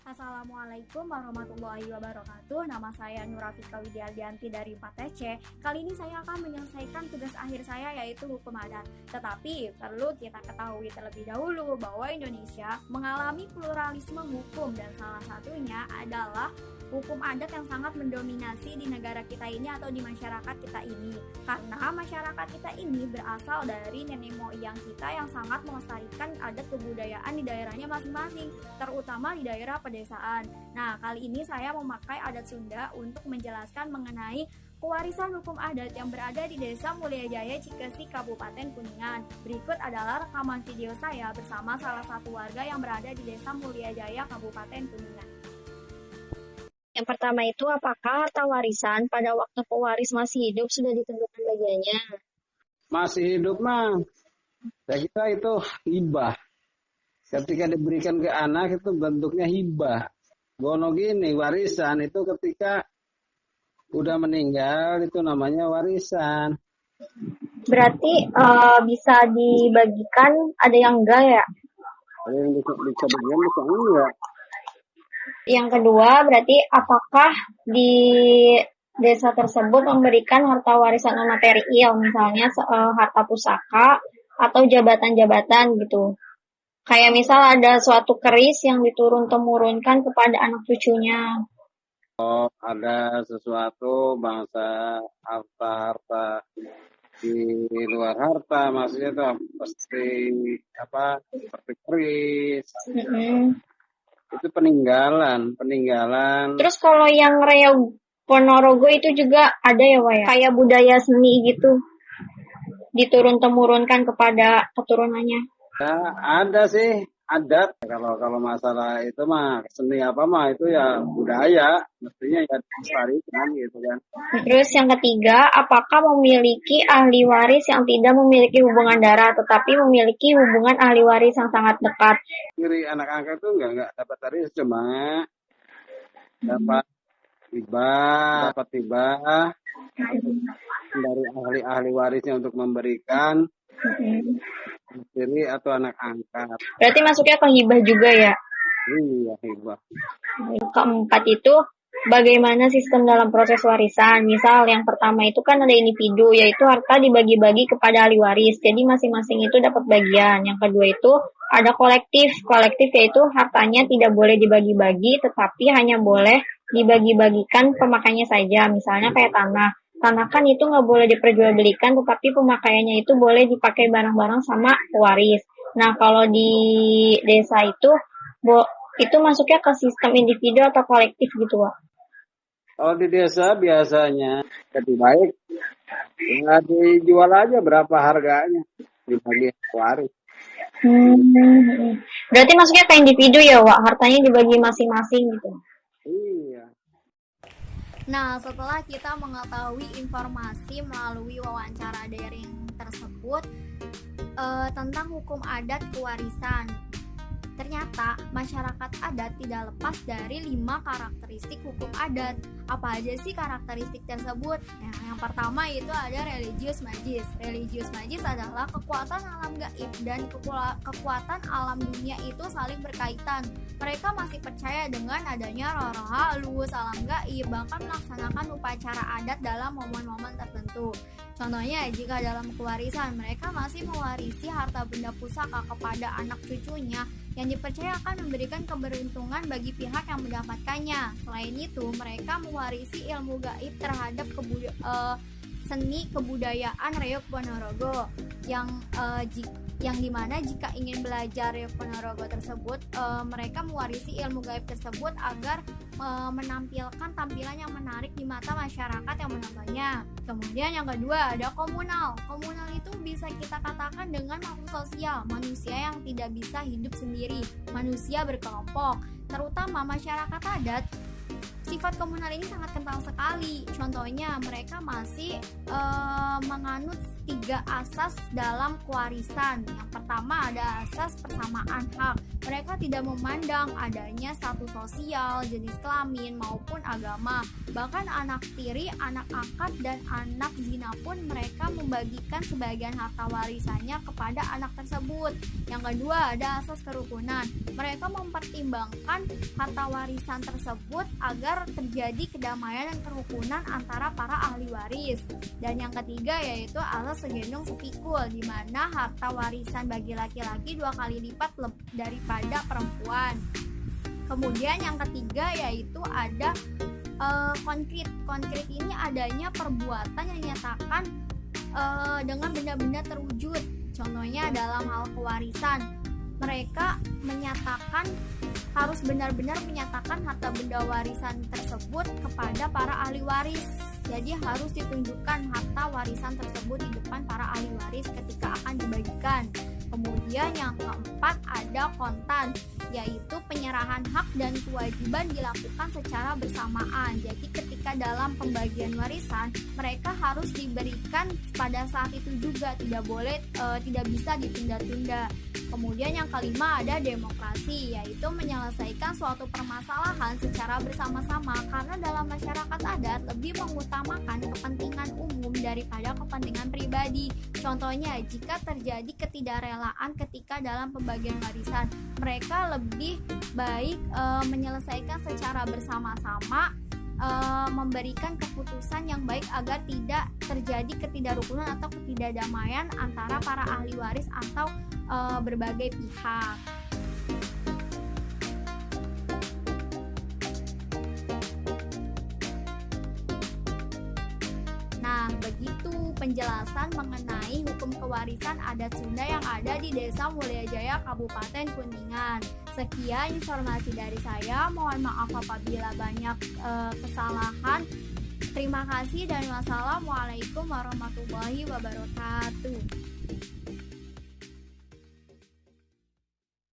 Assalamualaikum warahmatullahi wabarakatuh. Nama saya Nurafika Widiardianti dari 4TC. Kali ini saya akan menyelesaikan tugas akhir saya yaitu hukum adat. Tetapi perlu kita ketahui terlebih dahulu bahwa Indonesia mengalami pluralisme hukum dan salah satunya adalah hukum adat yang sangat mendominasi di negara kita ini atau di masyarakat kita ini. Karena masyarakat kita ini berasal dari nenek moyang kita yang sangat melestarikan adat kebudayaan di daerahnya masing-masing, terutama di daerah pedesaan. Nah, kali ini saya memakai adat Sunda untuk menjelaskan mengenai pewarisan hukum adat yang berada di Desa Mulyajaya, Cikesi, Kabupaten Kuningan. Berikut adalah rekaman video saya bersama salah satu warga yang berada di Desa Mulyajaya, Kabupaten Kuningan. Yang pertama itu, apakah harta warisan pada waktu pewaris masih hidup sudah ditentukan bagiannya? Masih hidup mah, saya kira itu hibah. Ketika diberikan ke anak itu bentuknya hibah. Gono gini, warisan itu ketika udah meninggal itu namanya warisan. Berarti bisa dibagikan, ada yang enggak ya? Ada yang bisa bagian, bisa enggak. Yang kedua, berarti apakah di desa tersebut memberikan harta warisan non material, misalnya harta pusaka atau jabatan-jabatan gitu. Kayak misal ada suatu keris yang diturun-temurunkan kepada anak cucunya. Oh, ada sesuatu bangsa harta-harta di luar harta, maksudnya itu pasti seperti keris. Itu peninggalan. Terus kalau yang Reog Ponorogo itu juga ada ya, Wak ya? Kayak budaya seni gitu, diturun-temurunkan kepada keturunannya. Ya, ada sih adat. Kalau masalah itu mah seni itu ya budaya, mestinya ya dilestarikan gitu kan. Terus yang ketiga, apakah memiliki ahli waris yang tidak memiliki hubungan darah tetapi memiliki hubungan ahli waris yang sangat dekat? Kiri anak angkat tuh nggak dapat waris, cuma dapat hibah dari ahli warisnya untuk memberikan istri atau anak angkat. Berarti masuknya ke hibah juga ya? Iya, hibah. Keempat itu, bagaimana sistem dalam proses warisan? Misal yang pertama itu kan ada individu, yaitu harta dibagi-bagi kepada ahli waris. Jadi masing-masing itu dapat bagian. Yang kedua itu ada kolektif. Kolektif yaitu hartanya tidak boleh dibagi-bagi, tetapi hanya boleh dibagi-bagikan pemakaiannya saja. Misalnya kayak tanah. Tanah kan itu nggak boleh diperjualbelikan, tetapi pemakaiannya itu boleh dipakai bareng-bareng sama pewaris. Nah, kalau di desa itu masuknya ke sistem individu atau kolektif gitu, Wak? Kalau di desa biasanya lebih baik ya dijual aja berapa harganya dibagi waris. Berarti masuknya ke individu ya, Wak? Hartanya dibagi masing-masing gitu. Iya. Nah, setelah kita mengetahui informasi melalui wawancara daring tersebut tentang hukum adat kewarisan, ternyata masyarakat adat tidak lepas dari 5 karakteristik hukum adat. Apa aja sih karakteristik tersebut? Nah, yang pertama itu ada religius magis. Religius magis adalah kekuatan alam gaib dan kekuatan alam dunia itu saling berkaitan. Mereka masih percaya dengan adanya roh-roh halus, alam gaib, bahkan melaksanakan upacara adat dalam momen-momen tertentu. Contohnya, jika dalam kewarisan, mereka masih mewarisi harta benda pusaka kepada anak cucunya yang dipercaya akan memberikan keberuntungan bagi pihak yang mendapatkannya. Selain itu, mereka mewarisi ilmu gaib terhadap seni kebudayaan Reog Ponorogo yang dimana jika ingin belajar Reog Ponorogo tersebut, mereka mewarisi ilmu gaib tersebut agar menampilkan tampilan yang menarik di mata masyarakat yang menontonnya. Kemudian yang kedua ada komunal. Komunal itu bisa kita katakan dengan makhluk sosial, manusia yang tidak bisa hidup sendiri, manusia berkelompok, terutama masyarakat adat. sifat komunal ini sangat kental sekali. Contohnya mereka masih menganut 3 asas dalam kewarisan. Yang pertama ada asas persamaan hak. Mereka tidak memandang adanya status sosial, jenis kelamin maupun agama. Bahkan anak tiri, anak angkat, dan anak zina pun mereka membagikan sebagian harta warisannya kepada anak tersebut. Yang kedua ada asas kerukunan. Mereka mempertimbangkan harta warisan tersebut agar terjadi kedamaian dan kerukunan antara para ahli waris. Dan yang ketiga yaitu asas segendong sepikul, di mana harta warisan bagi laki-laki 2 kali lipat daripada perempuan. Kemudian yang ketiga yaitu ada konkret. Konkret ini adanya perbuatan yang dinyatakan dengan benda-benda terwujud. Contohnya dalam hal kewarisan, mereka menyatakan harus benar-benar menyatakan harta benda warisan tersebut kepada para ahli waris. Jadi harus ditunjukkan harta warisan tersebut di depan para ahli waris ketika akan dibagikan. Kemudian yang keempat ada kontan, yaitu penyerahan hak dan kewajiban dilakukan secara bersamaan. Jadi ketika dalam pembagian warisan, mereka harus diberikan pada saat itu juga, tidak bisa ditunda-tunda. Kemudian yang kelima ada demokrasi, yaitu menyelesaikan suatu permasalahan secara bersama-sama, karena dalam masyarakat adat lebih mengutamakan kepentingan umum daripada kepentingan pribadi. Contohnya, jika terjadi ketidakrelaan ketika dalam pembagian warisan, mereka lebih baik menyelesaikan secara bersama-sama, memberikan keputusan yang baik agar tidak terjadi ketidakrukunan atau ketidakdamaian antara para ahli waris atau berbagai pihak. Nah, begitu penjelasan mengenai hukum kewarisan adat Sunda yang ada di Desa Mulyajaya, Kabupaten Kuningan. Sekian informasi dari saya. Mohon maaf apabila banyak kesalahan. Terima kasih dan wassalamualaikum warahmatullahi wabarakatuh.